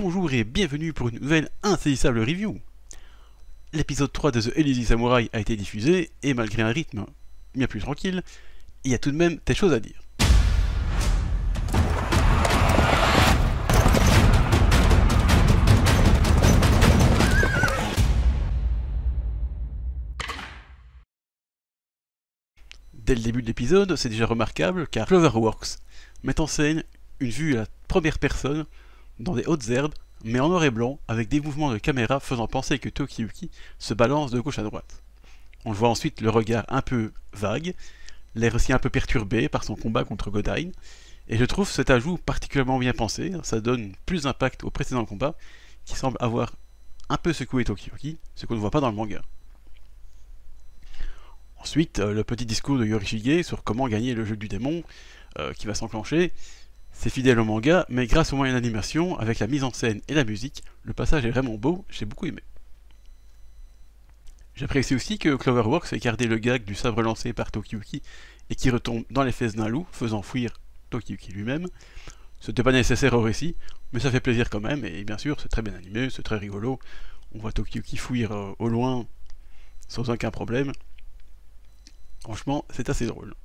Bonjour et bienvenue pour une nouvelle insaisissable review. L'épisode 3 de The Elysee Samurai a été diffusé, et malgré un rythme bien plus tranquille, il y a tout de même des choses à dire. Dès le début de l'épisode, c'est déjà remarquable car Cloverworks met en scène une vue à la première personne dans des hautes herbes, mais en noir et blanc, avec des mouvements de caméra faisant penser que Tokiyuki se balance de gauche à droite. On voit ensuite le regard un peu vague, l'air aussi un peu perturbé par son combat contre Godine, et je trouve cet ajout particulièrement bien pensé, ça donne plus d'impact au précédent combat, qui semble avoir un peu secoué Tokiyuki, ce qu'on ne voit pas dans le manga. Ensuite, le petit discours de Yorishige sur comment gagner le jeu du démon qui va s'enclencher. C'est fidèle au manga, mais grâce aux moyens d'animation, avec la mise en scène et la musique, le passage est vraiment beau, j'ai beaucoup aimé. J'apprécie aussi que Cloverworks ait gardé le gag du sabre lancé par Tokiyuki et qui retombe dans les fesses d'un loup, faisant fuir Tokiyuki lui-même. C'était pas nécessaire au récit, mais ça fait plaisir quand même, et bien sûr, c'est très bien animé, c'est très rigolo. On voit Tokiyuki fuir au loin, sans aucun problème. Franchement, c'est assez drôle.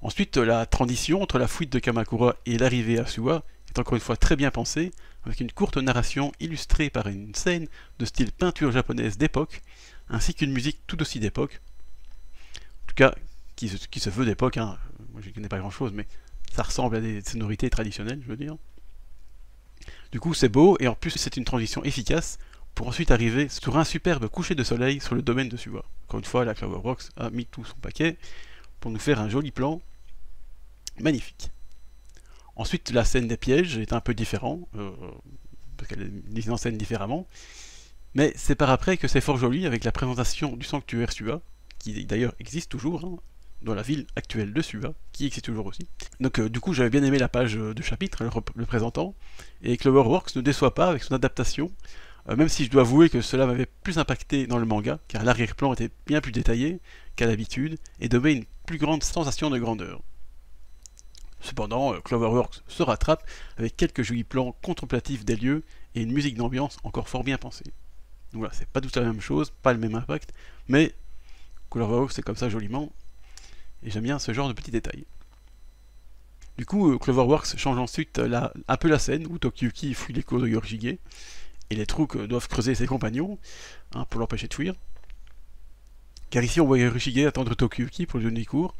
Ensuite, la transition entre la fuite de Kamakura et l'arrivée à Suwa est encore une fois très bien pensée, avec une courte narration illustrée par une scène de style peinture japonaise d'époque, ainsi qu'une musique tout aussi d'époque. En tout cas, qui se veut d'époque, hein. Moi je ne connais pas grand chose, mais ça ressemble à des sonorités traditionnelles, je veux dire. Du coup, c'est beau, et en plus, c'est une transition efficace pour ensuite arriver sur un superbe coucher de soleil sur le domaine de Suwa. Encore une fois, la Cloverworks a mis tout son paquet pour nous faire un joli plan magnifique. Ensuite, la scène des pièges est un peu différente, parce qu'elle est mise en scène différemment, mais c'est par après que c'est fort joli avec la présentation du sanctuaire Suwa, qui d'ailleurs existe toujours, hein, dans la ville actuelle de Suwa, qui existe toujours aussi. Donc du coup, j'avais bien aimé la page de chapitre, le présentant, et Cloverworks ne déçoit pas avec son adaptation, même si je dois avouer que cela m'avait plus impacté dans le manga, car l'arrière-plan était bien plus détaillé qu'à l'habitude, et donnait une plus grande sensation de grandeur. Cependant, Cloverworks se rattrape avec quelques jolis plans contemplatifs des lieux et une musique d'ambiance encore fort bien pensée. Donc voilà, c'est pas tout à la même chose, pas le même impact, mais Cloverworks c'est comme ça joliment, et j'aime bien ce genre de petits détails. Du coup, Cloverworks change ensuite un peu la scène où Tokiyuki fuit les cours de Yorishige, et les trous que doivent creuser ses compagnons, hein, pour l'empêcher de fuir. Car ici on voit Yorishige attendre Tokiyuki pour lui donner cours.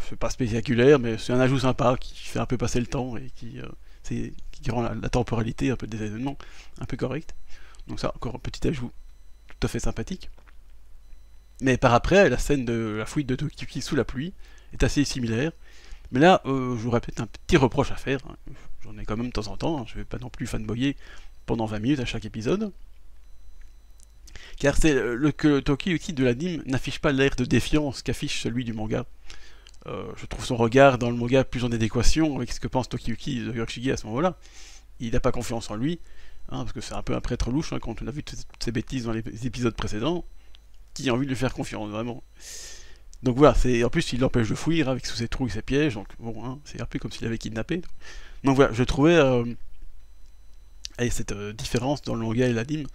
C'est pas spectaculaire, mais c'est un ajout sympa qui fait un peu passer le temps et qui rend la temporalité un peu des événements un peu correcte. Donc ça, encore un petit ajout tout à fait sympathique. Mais par après, la scène de la fuite de Tokiyuki sous la pluie est assez similaire. Mais là, j'aurais peut-être un petit reproche à faire. Hein. J'en ai quand même de temps en temps, hein. Je vais pas non plus fanboyer pendant 20 minutes à chaque épisode. Car c'est que Tokiyuki de l'anime n'affiche pas l'air de défiance qu'affiche celui du manga. Je trouve son regard dans le manga plus en adéquation avec ce que pense Tokiyuki de Yorishige à ce moment-là. Il n'a pas confiance en lui, hein, parce que c'est un peu un prêtre louche, hein, quand on a vu toutes ces bêtises dans les épisodes précédents, qui a envie de lui faire confiance, vraiment. Donc voilà, en plus il l'empêche de fuir avec sous ses trous et ses pièges, donc bon, hein, c'est un peu comme s'il avait kidnappé. Donc voilà, je trouvais cette différence dans le manga et l'anime.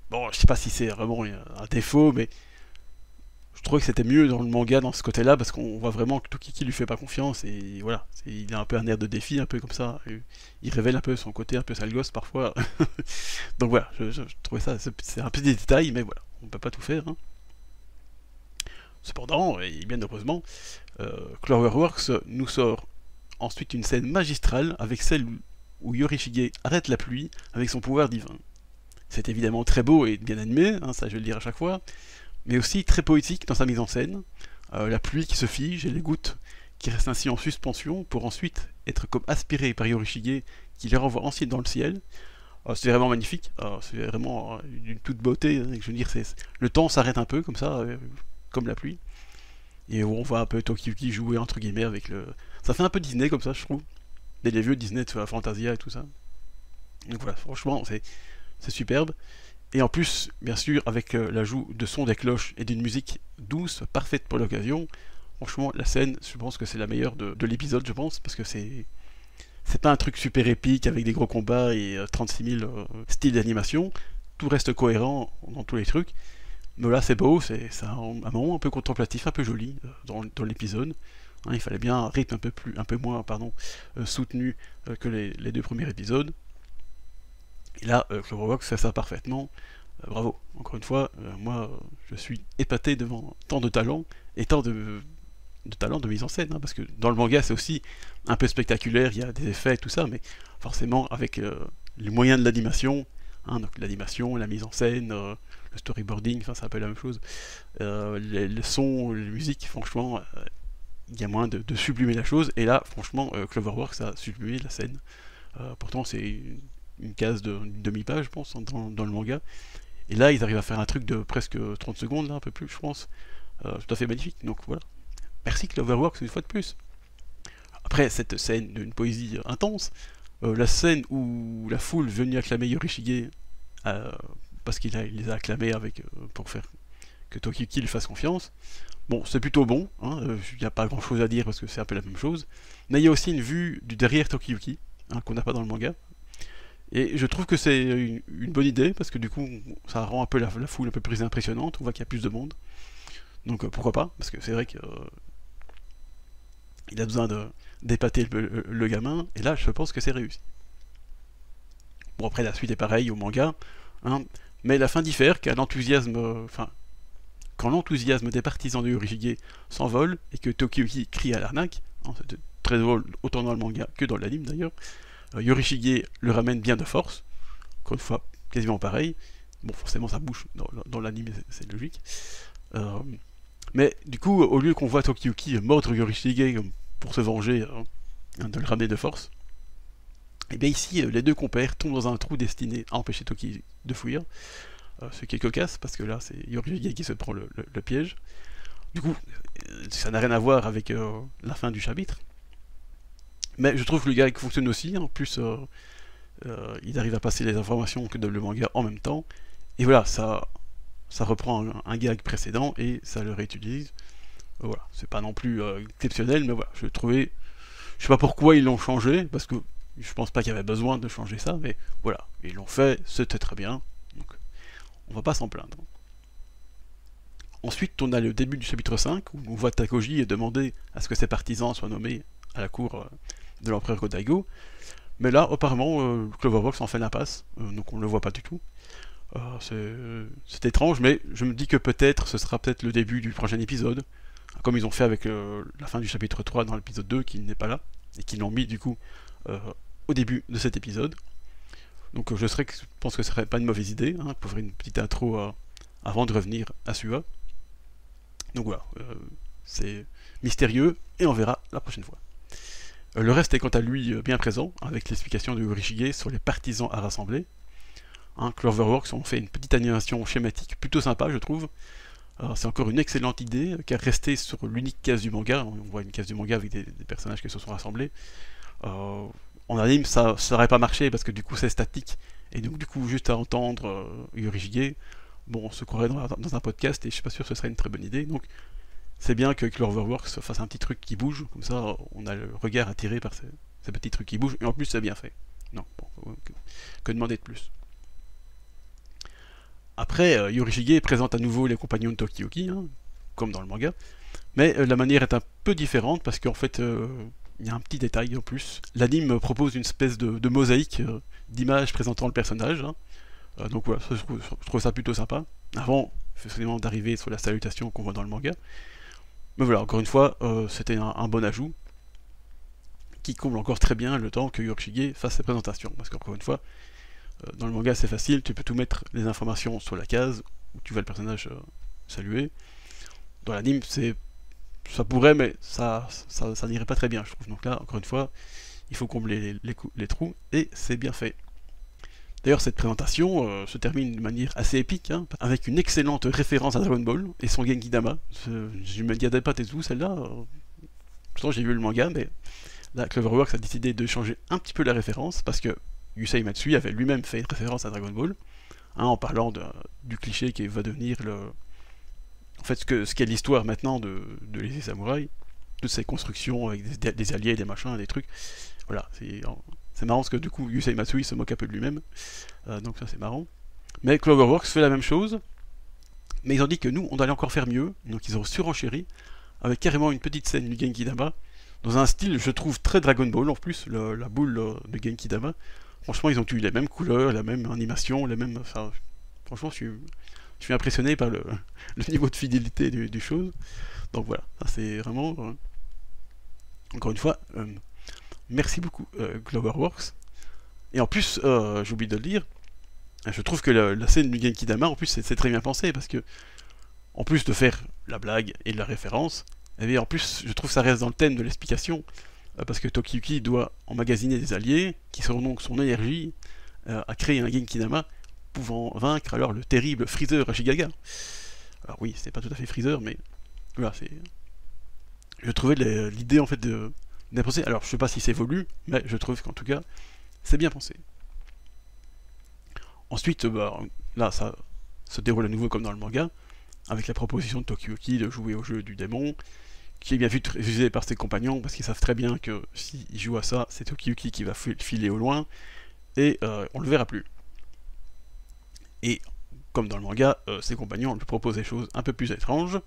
Bon, je sais pas si c'est vraiment un défaut, mais je trouvais que c'était mieux dans le manga dans ce côté-là, parce qu'on voit vraiment que Tokiki lui fait pas confiance, et voilà, il a un peu un air de défi, un peu comme ça, il révèle un peu son côté un peu sale gosse parfois. Donc voilà, je trouvais ça, c'est un petit détail, mais voilà, on peut pas tout faire. Hein. Cependant, et bien heureusement, Cloverworks nous sort ensuite une scène magistrale avec celle où Yorishige arrête la pluie avec son pouvoir divin. C'est évidemment très beau et bien animé, hein, ça je vais le dire à chaque fois, mais aussi très poétique dans sa mise en scène. La pluie qui se fige et les gouttes qui restent ainsi en suspension pour ensuite être comme aspirées par Yorishige qui les renvoie ensuite dans le ciel. C'est vraiment magnifique, c'est vraiment d'une toute beauté, hein, je veux dire, le temps s'arrête un peu comme ça, comme la pluie, et où on voit un peu Tokiyuki jouer entre guillemets avec le... Ça fait un peu Disney comme ça, je trouve, les vieux Disney de Fantasia et tout ça. Donc voilà, franchement, c'est superbe. Et en plus, bien sûr, avec l'ajout de sons des cloches et d'une musique douce, parfaite pour l'occasion, franchement, la scène, je pense que c'est la meilleure de l'épisode, je pense, parce que c'est c'est pas un truc super épique avec des gros combats et 36 000 styles d'animation. Tout reste cohérent dans tous les trucs. Mais là, c'est beau, c'est un moment un peu contemplatif, un peu joli dans l'épisode. Hein, il fallait bien un rythme un peu moins soutenu que les deux premiers épisodes. Et là, Cloverworks fait ça parfaitement. Bravo. Encore une fois, moi, je suis épaté devant tant de talent et tant de talent de mise en scène, hein, parce que dans le manga, c'est aussi un peu spectaculaire, il y a des effets et tout ça, mais forcément, avec les moyens de l'animation, hein, donc l'animation, la mise en scène, le storyboarding, enfin, c'est un peu la même chose, les sons, les musiques, franchement, il y a moyen de sublimer la chose, et là, franchement, Cloverworks a sublimé la scène. Pourtant, c'est une case d'une demi-page, je pense, dans le manga. Et là, ils arrivent à faire un truc de presque 30 secondes, là, un peu plus, je pense. Tout à fait magnifique. Donc voilà. Merci Cloverworks une fois de plus. Après cette scène d'une poésie intense, la scène où la foule venue acclamer Yorishige, parce il les a acclamés pour faire que Tokiyuki lui fasse confiance, bon, c'est plutôt bon, hein, il n'y a pas grand chose à dire parce que c'est un peu la même chose. Mais il y a aussi une vue du derrière Tokiyuki, hein, qu'on n'a pas dans le manga. Et je trouve que c'est une bonne idée, parce que du coup, ça rend un peu la foule un peu plus impressionnante, on voit qu'il y a plus de monde. Donc pourquoi pas, parce que c'est vrai qu'il a besoin d'épater le gamin, et là je pense que c'est réussi. Bon, après la suite est pareille au manga, hein, mais la fin diffère, car quand l'enthousiasme des partisans de Yorishige s'envole, et que Tokiyuki crie à l'arnaque, hein, c'est très drôle autant dans le manga que dans l'anime d'ailleurs, Yorishige le ramène bien de force, encore une fois, quasiment pareil. Bon, forcément, ça bouge dans l'anime, c'est logique. Mais du coup, au lieu qu'on voit Tokiyuki mordre Yorishige pour se venger de le ramener de force, et bien ici, les deux compères tombent dans un trou destiné à empêcher Toki de fuir. Ce qui est cocasse, parce que là, c'est Yorishige qui se prend le piège. Du coup, ça n'a rien à voir avec la fin du chapitre. Mais je trouve que le gag fonctionne aussi. En plus, il arrive à passer les informations que donne le manga en même temps. Et voilà, ça reprend un gag précédent et ça le réutilise. Voilà, c'est pas non plus exceptionnel, mais voilà, je trouvais. Je sais pas pourquoi ils l'ont changé, parce que je pense pas qu'il y avait besoin de changer ça, mais voilà, ils l'ont fait, c'était très bien. Donc, on va pas s'en plaindre. Ensuite, on a le début du chapitre 5, où on voit Takoji demander à ce que ses partisans soient nommés à la cour de l'empereur Godaigo. Mais là, apparemment, Cloverworks en fait l'impasse, donc on ne le voit pas du tout. C'est étrange, mais je me dis que peut-être ce sera peut-être le début du prochain épisode, comme ils ont fait avec la fin du chapitre 3 dans l'épisode 2, qui n'est pas là, et qui l'ont mis du coup au début de cet épisode. Donc je pense que ce serait pas une mauvaise idée, hein, pour faire une petite intro avant de revenir à Suwa. Donc voilà, c'est mystérieux, et on verra la prochaine fois. Le reste est quant à lui bien présent, avec l'explication de Yorishige sur les partisans à rassembler. Hein, Cloverworks ont fait une petite animation schématique plutôt sympa, je trouve. C'est encore une excellente idée, car rester sur l'unique case du manga, on voit une case du manga avec des personnages qui se sont rassemblés, en anime ça n'aurait pas marché parce que du coup c'est statique, et donc du coup juste à entendre Yorishige, bon on se croirait dans un podcast et je suis pas sûr que ce serait une très bonne idée, donc c'est bien que Cloverworks fasse un petit truc qui bouge, comme ça on a le regard attiré par ces petits trucs qui bougent, et en plus c'est bien fait. Non, bon, que demander de plus. Après, Yorishige présente à nouveau les compagnons de Tokiyuki, hein, comme dans le manga, mais la manière est un peu différente parce qu'en fait, il y a un petit détail en plus. L'anime propose une espèce de mosaïque d'images présentant le personnage, hein. Donc voilà, je trouve ça plutôt sympa. Avant, forcément, d'arriver sur la salutation qu'on voit dans le manga. Mais voilà, encore une fois, c'était un bon ajout qui comble encore très bien le temps que Yorishige fasse ses présentations. Parce qu'encore une fois, dans le manga c'est facile, tu peux tout mettre les informations sur la case où tu vois le personnage saluer. Dans l'anime, ça pourrait, mais ça n'irait pas très bien, je trouve. Donc là, encore une fois, il faut combler les trous, et c'est bien fait. D'ailleurs, cette présentation se termine de manière assez épique, hein, avec une excellente référence à Dragon Ball et son Genki Dama. Je me disais pas t'es où celle-là. Pourtant, j'ai vu le manga, mais là, Cloverworks a décidé de changer un petit peu la référence, parce que Yusei Matsui avait lui-même fait une référence à Dragon Ball, hein, en parlant du cliché qui va devenir en fait ce qu'est l'histoire maintenant de l'Élysée Samouraï, toutes ces constructions avec des alliés, des machins, des trucs. Voilà, c'est marrant parce que du coup Yusei Matsui se moque un peu de lui-même, donc ça c'est marrant. Mais Cloverworks fait la même chose, mais ils ont dit que nous on allait encore faire mieux, donc ils ont surenchéri avec carrément une petite scène du Genki Dama, dans un style je trouve très Dragon Ball en plus, la boule de Genki Dama. Franchement ils ont eu les mêmes couleurs, la même animation, les mêmes... Enfin, franchement je suis impressionné par le niveau de fidélité du chose. Donc voilà, c'est vraiment... encore une fois, merci beaucoup Cloverworks. Et en plus, j'ai oublié de le dire, je trouve que la scène du Genki Dama, en plus, c'est très bien pensé, parce que, en plus de faire la blague et de la référence, et bien, en plus, je trouve que ça reste dans le thème de l'explication, parce que Tokiyuki doit emmagasiner des alliés, qui seront donc son énergie à créer un Genki Dama, pouvant vaincre alors le terrible Freezer Ashigaga. Alors oui, c'est pas tout à fait Freezer, mais voilà, c'est... Je trouvais l'idée, en fait, bien pensé. Alors, je sais pas si c'est voulu, mais je trouve qu'en tout cas, c'est bien pensé. Ensuite, là, ça se déroule à nouveau comme dans le manga, avec la proposition de Tokiyuki de jouer au jeu du démon, qui est bien vite refusé par ses compagnons, parce qu'ils savent très bien que s'ils jouent à ça, c'est Tokiyuki qui va filer au loin, et on le verra plus. Et, comme dans le manga, ses compagnons lui proposent des choses un peu plus étranges,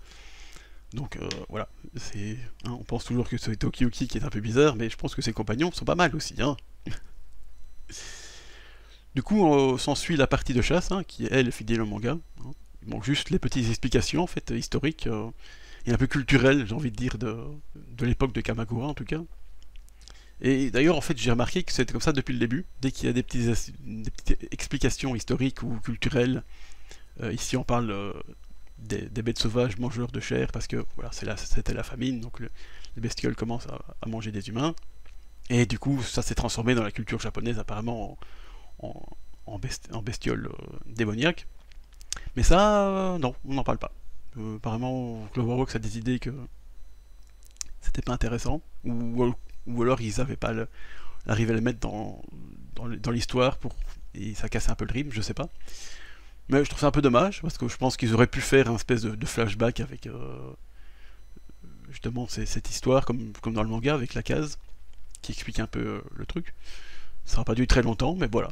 donc voilà, on pense toujours que c'est Tokiyuki qui est un peu bizarre, mais je pense que ses compagnons sont pas mal aussi, hein. Du coup, s'ensuit la partie de chasse, hein, qui est elle fidèle au manga. Hein. Il manque juste les petites explications en fait historiques et un peu culturelles, j'ai envie de dire, de l'époque de Kamakura en tout cas. Et d'ailleurs, en fait, j'ai remarqué que c'était comme ça depuis le début. Dès qu'il y a des petites explications historiques ou culturelles, ici on parle des bêtes sauvages mangeurs de chair, parce que voilà, c'était la famine, donc les bestioles commencent à manger des humains. Et du coup, ça s'est transformé dans la culture japonaise apparemment en bestioles démoniaques. Mais ça, non, on n'en parle pas. Apparemment, Cloverworks a des idées que c'était pas intéressant, ou alors ils n'avaient pas arrivé à le mettre dans l'histoire et ça cassait un peu le rythme, je sais pas. Mais je trouve ça un peu dommage, parce que je pense qu'ils auraient pu faire un espèce de flashback avec justement cette histoire, comme dans le manga, avec la case, qui explique un peu le truc. Ça n'a pas dû très longtemps, mais voilà.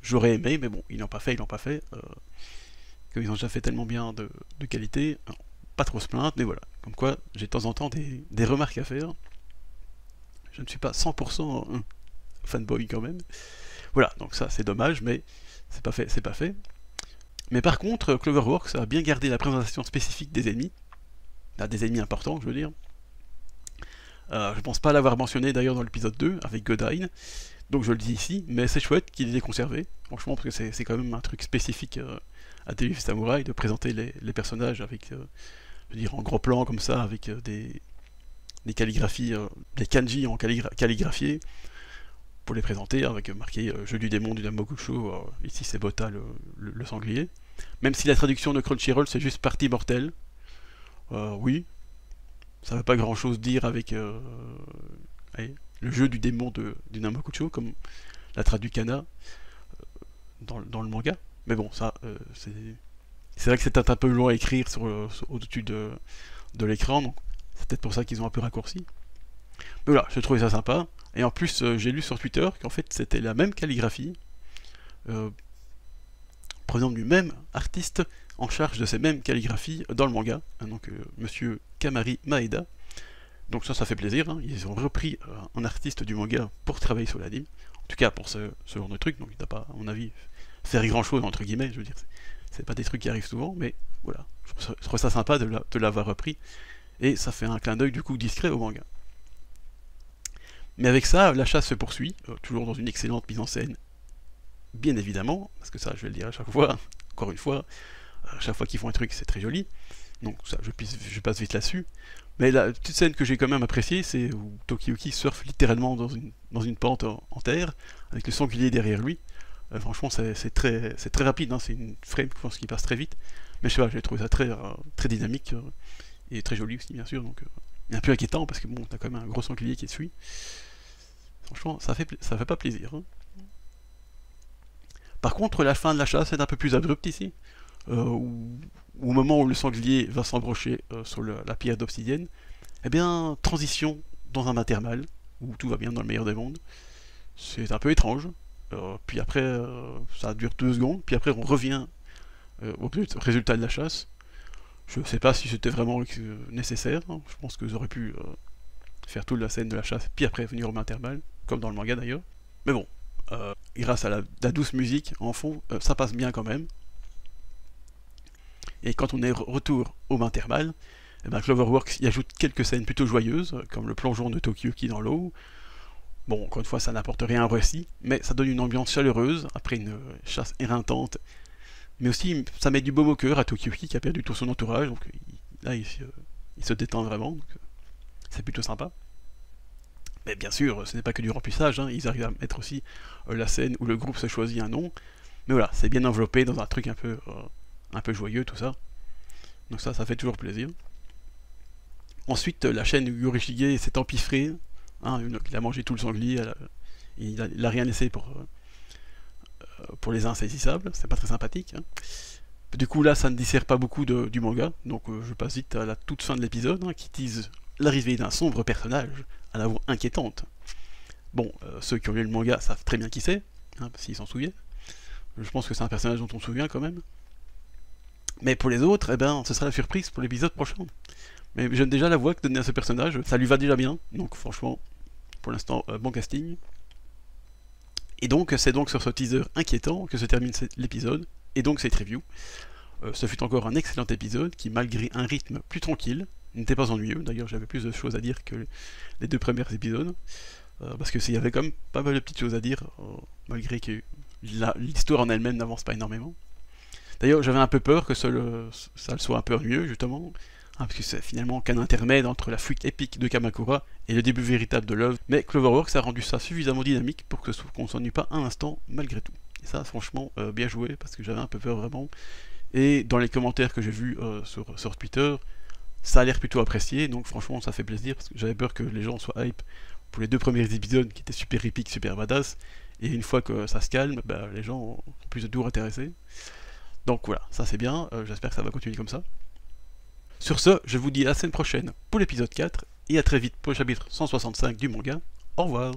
J'aurais aimé, mais bon, ils l'ont pas fait. Comme ils ont déjà fait tellement bien de qualité, alors, pas trop se plaindre, mais voilà. Comme quoi, j'ai de temps en temps des remarques à faire. Je ne suis pas 100% fanboy quand même. Voilà, donc ça c'est dommage, mais c'est pas fait. Mais par contre, Cloverworks a bien gardé la présentation spécifique des ennemis. Des ennemis importants, je veux dire. Je pense pas l'avoir mentionné d'ailleurs dans l'épisode 2 avec Godine, donc je le dis ici, mais c'est chouette qu'il ait conservé, franchement, parce que c'est quand même un truc spécifique à Devil Samurai de présenter les personnages avec, je veux dire, en gros plan comme ça, avec des calligraphies, des kanji en calligraphiés, pour les présenter, avec marqué jeu du démon du Namakusho, ici c'est Bota le sanglier. Même si la traduction de Crunchyroll c'est juste partie mortelle, oui, ça veut pas grand chose dire avec le jeu du démon du Namakucho, comme l'a traduit Kana dans le manga. Mais bon, ça, c'est vrai que c'était un peu long à écrire au-dessus de l'écran, donc c'est peut-être pour ça qu'ils ont un peu raccourci. Mais voilà, je trouvais ça sympa. Et en plus, j'ai lu sur Twitter qu'en fait c'était la même calligraphie, provenant du même artiste en charge de ces mêmes calligraphies dans le manga, hein, donc monsieur Kamari Maeda. Donc ça fait plaisir, hein. Ils ont repris un artiste du manga pour travailler sur l'anime, en tout cas pour ce genre de truc, donc il n'a pas, à mon avis, faire grand chose entre guillemets, je veux dire, c'est pas des trucs qui arrivent souvent, mais voilà, je trouve ça sympa de l'avoir repris, et ça fait un clin d'œil du coup discret au manga. Mais avec ça, la chasse se poursuit, toujours dans une excellente mise en scène, bien évidemment, parce que ça je vais le dire à chaque fois, encore une fois, à chaque fois qu'ils font un truc c'est très joli, donc ça je passe vite là-dessus. Mais la petite scène que j'ai quand même appréciée, c'est où Tokiyuki surfe littéralement dans une pente en terre, avec le sanglier derrière lui. Franchement c'est très rapide, hein, c'est une frame je pense qui passe très vite, mais je sais pas, j'ai trouvé ça très dynamique, et très joli aussi bien sûr, donc un peu inquiétant parce que bon, t'as quand même un gros sanglier qui te suit. Franchement, ça fait pas plaisir. Hein. Par contre, la fin de la chasse est un peu plus abrupte ici, au moment où le sanglier va s'embrocher sur la pierre d'obsidienne, eh bien, transition dans un bain thermal, où tout va bien dans le meilleur des mondes. C'est un peu étrange. Puis après, ça dure 2 secondes, puis après on revient au résultat de la chasse. Je sais pas si c'était vraiment nécessaire, hein. Je pense que j'aurais pu faire toute la scène de la chasse, puis après venir au intervalle, comme dans le manga d'ailleurs. Mais bon, grâce à la douce musique en fond, ça passe bien quand même. Et quand on est retour au intervalle, eh ben Cloverworks y ajoute quelques scènes plutôt joyeuses, comme le plongeon de Tokiyuki dans l'eau. Bon, encore une fois, ça n'apporte rien au récit, mais ça donne une ambiance chaleureuse après une chasse éreintante. Mais aussi, ça met du baume au cœur à Tokiyuki qui a perdu tout son entourage, donc là, il se détend vraiment, donc c'est plutôt sympa. Mais bien sûr, ce n'est pas que du remplissage, hein, ils arrivent à mettre aussi la scène où le groupe se choisit un nom. Mais voilà, c'est bien enveloppé dans un truc un peu joyeux, tout ça. Donc ça fait toujours plaisir. Ensuite, la chaîne Yorishige s'est empiffrée. Hein, il a mangé tout le sanglier, il a rien laissé pour les insaisissables, c'est pas très sympathique. Hein. Du coup, là, ça ne dissert pas beaucoup du manga, donc je passe vite à la toute fin de l'épisode, hein, qui tease l'arrivée d'un sombre personnage à la voix inquiétante. Bon, ceux qui ont lu le manga savent très bien qui c'est, hein, s'ils s'en souviennent. Je pense que c'est un personnage dont on se souvient quand même. Mais pour les autres, eh ben, ce sera la surprise pour l'épisode prochain. Mais j'aime déjà la voix que donnait à ce personnage, ça lui va déjà bien, donc franchement, pour l'instant, bon casting. Et donc, c'est donc sur ce teaser inquiétant que se termine l'épisode, et donc cette review. Ce fut encore un excellent épisode qui, malgré un rythme plus tranquille, n'était pas ennuyeux. D'ailleurs, j'avais plus de choses à dire que les 2 premiers épisodes, parce que s'il y avait quand même pas mal de petites choses à dire, malgré que l'histoire en elle-même n'avance pas énormément. D'ailleurs, j'avais un peu peur que ça soit un peu ennuyeux, justement, hein, parce que c'est finalement qu'un intermède entre la fuite épique de Kamakura et le début véritable de l'œuvre. Mais Cloverworks a rendu ça suffisamment dynamique pour qu'on s'ennuie pas un instant malgré tout. Et ça, franchement, bien joué, parce que j'avais un peu peur vraiment. Et dans les commentaires que j'ai vus sur Twitter, ça a l'air plutôt apprécié, donc franchement, ça fait plaisir, parce que j'avais peur que les gens soient hype pour les 2 premiers épisodes qui étaient super épiques, super badass, et une fois que ça se calme, bah, les gens ont plus de tours intéressés. Donc voilà, ça c'est bien, j'espère que ça va continuer comme ça. Sur ce, je vous dis à la semaine prochaine pour l'épisode 4, et à très vite pour le chapitre 165 du manga. Au revoir.